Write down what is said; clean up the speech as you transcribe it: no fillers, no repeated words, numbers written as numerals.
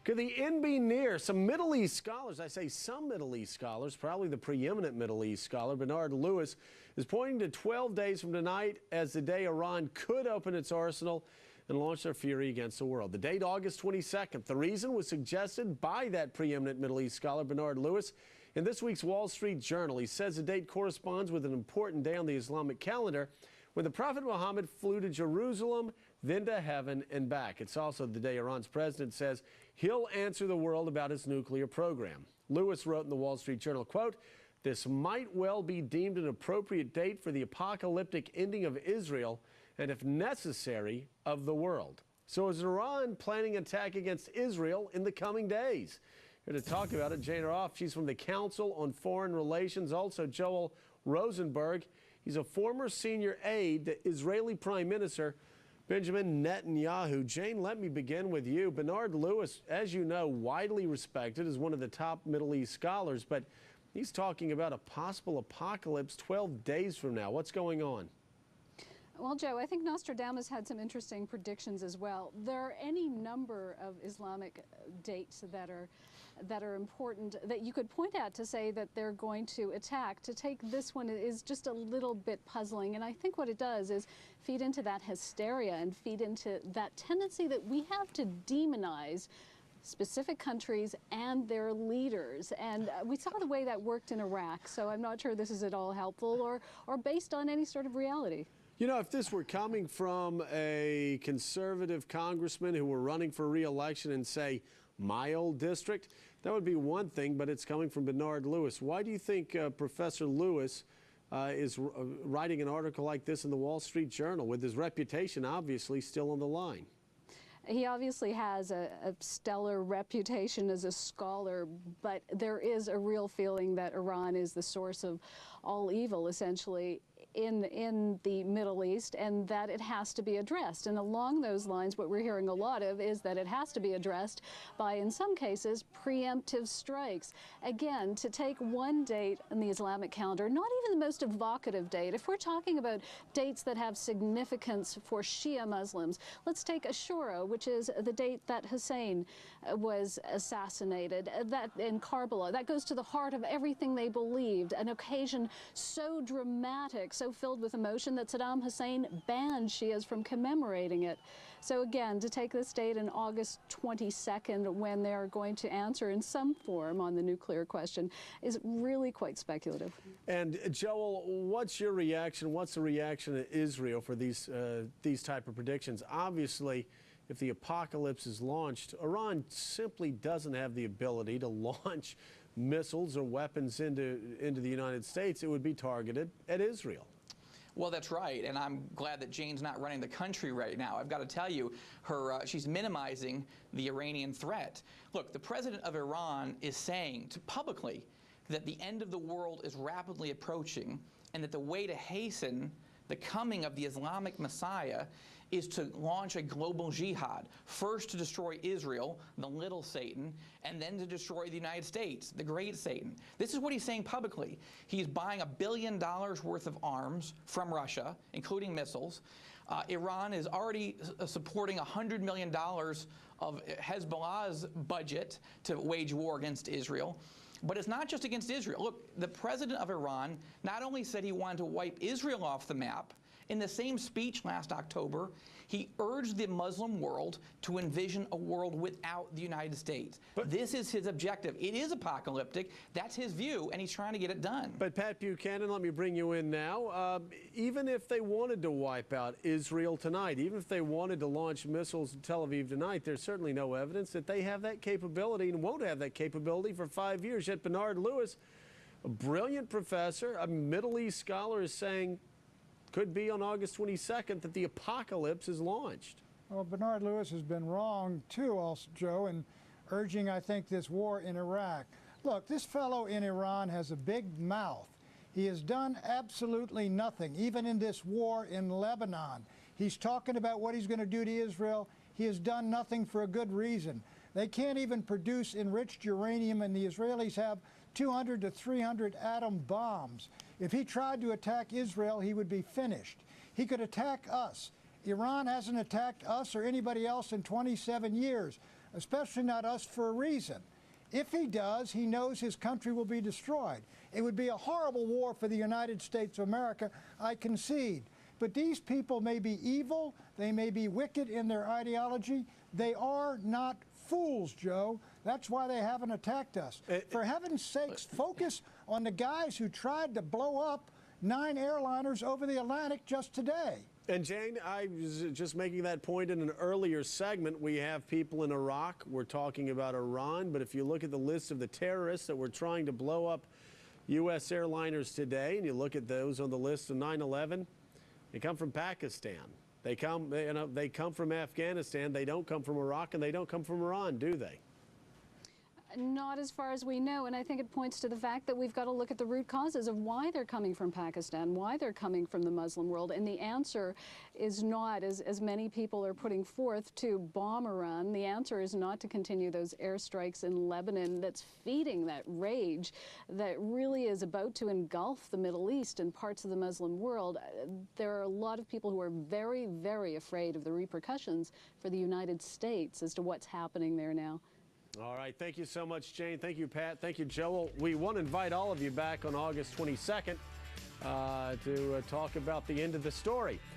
Could the end be near? Some Middle East scholars, I say some Middle East scholars, probably the preeminent Middle East scholar, Bernard Lewis, is pointing to 12 days from tonight as the day Iran could open its arsenal and launch their fury against the world. The date, August 22nd. The reason was suggested by that preeminent Middle East scholar, Bernard Lewis, in this week's Wall Street Journal. He says the date corresponds with an important day on the Islamic calendar when the Prophet Muhammad flew to Jerusalem, then to heaven and back. It's also the day Iran's president says he'll answer the world about his nuclear program. Lewis wrote in the Wall Street Journal, quote, "This might well be deemed an appropriate date for the apocalyptic ending of Israel and, if necessary, of the world." So is Iran planning an attack against Israel in the coming days? Here to talk about it, Jane Roth. She's from the Council on Foreign Relations. Also, Joel Rosenberg. He's a former senior aide to Israeli Prime Minister Benjamin Netanyahu. Jane, let me begin with you. Bernard Lewis, as you know, widely respected as one of the top Middle East scholars, but he's talking about a possible apocalypse 12 days from now. What's going on? Well, Joe, I think Nostradamus had some interesting predictions as well. There are any number of Islamic dates that are important that you could point at to say that they're going to attack. To take this one is just a little bit puzzling, and I think what it does is feed into that hysteria and feed into that tendency that we have to demonize specific countries and their leaders. And we saw the way that worked in Iraq, so I'm not sure this is at all helpful or based on any sort of reality. You know, if this were coming from a conservative congressman who were running for re-election in, say, my old district, that would be one thing, but it's coming from Bernard Lewis. Why do you think Professor Lewis is writing an article like this in the Wall Street Journal with his reputation obviously still on the line? He obviously has a stellar reputation as a scholar, but there is a real feeling that Iran is the source of all evil, essentially, in the Middle East, and that it has to be addressed. And along those lines, what we're hearing a lot of is that it has to be addressed by, in some cases, preemptive strikes. Again, to take one date in the Islamic calendar, not even the most evocative date, if we're talking about dates that have significance for Shia Muslims, let's take Ashura, which is the date that Hussein was assassinated, that in Karbala. That goes to the heart of everything they believed, an occasion so dramatic, so filled with emotion that Saddam Hussein banned Shias from commemorating it. So again, to take this date in August 22nd when they're going to answer in some form on the nuclear question is really quite speculative. And Joel, what's your reaction? What's the reaction of Israel for these type of predictions? Obviously, if the apocalypse is launched, Iran simply doesn't have the ability to launch missiles or weapons into the United States. It would be targeted at Israel. Well, that's right, and I'm glad that Jane's not running the country right now. I've got to tell you, she's minimizing the Iranian threat. Look, the president of Iran is saying publicly that the end of the world is rapidly approaching and that the way to hasten the coming of the Islamic Messiah is to launch a global jihad, first to destroy Israel, the little Satan, and then to destroy the United States, the great Satan. This is what he's saying publicly. He's buying $1 billion worth of arms from Russia, including missiles. Iran is already supporting $100 million of Hezbollah's budget to wage war against Israel. But it's not just against Israel. Look, the president of Iran not only said he wanted to wipe Israel off the map, in the same speech last October, he urged the Muslim world to envision a world without the United States. But this is his objective. It is apocalyptic. That's his view, and he's trying to get it done. But Pat Buchanan, let me bring you in now. Even if they wanted to wipe out Israel tonight, even if they wanted to launch missiles in Tel Aviv tonight, there's certainly no evidence that they have that capability and won't have that capability for 5 years. Yet Bernard Lewis, a brilliant professor, a Middle East scholar, is saying could be on August 22nd that the apocalypse is launched. Well, Bernard Lewis has been wrong, too, also, Joe, in urging, I think, this war in Iraq. Look, this fellow in Iran has a big mouth. He has done absolutely nothing, even in this war in Lebanon. He's talking about what he's going to do to Israel. He has done nothing for a good reason. They can't even produce enriched uranium, and the Israelis have 200 to 300 atom bombs. If he tried to attack Israel, he would be finished. He could attack us. Iran hasn't attacked us or anybody else in 27 years. especially not us, for a reason. If he does, he knows his country will be destroyed. It would be a horrible war for the United States of America, I concede. But these people may be evil, they may be wicked in their ideology. They are not fools, Joe. That's why they haven't attacked us. For heaven's sakes, focus on the guys who tried to blow up 9 airliners over the Atlantic just today. And Jane, I was just making that point in an earlier segment. We have people in Iraq. We're talking about Iran. But if you look at the list of the terrorists that were trying to blow up U.S. airliners today, and you look at those on the list of 9/11, they come from Pakistan. They come from Afghanistan. They don't come from Iraq, and they don't come from Iran, do they? Not as far as we know, and I think it points to the fact that we've got to look at the root causes of why they're coming from Pakistan, why they're coming from the Muslim world, and the answer is not, as many people are putting forth, to bomb Iran. The answer is not to continue those airstrikes in Lebanon that's feeding that rage that really is about to engulf the Middle East and parts of the Muslim world. There are a lot of people who are very, very afraid of the repercussions for the United States as to what's happening there now. All right. Thank you so much, Jane. Thank you, Pat. Thank you, Joel. We want to invite all of you back on August 22nd to talk about the end of the story.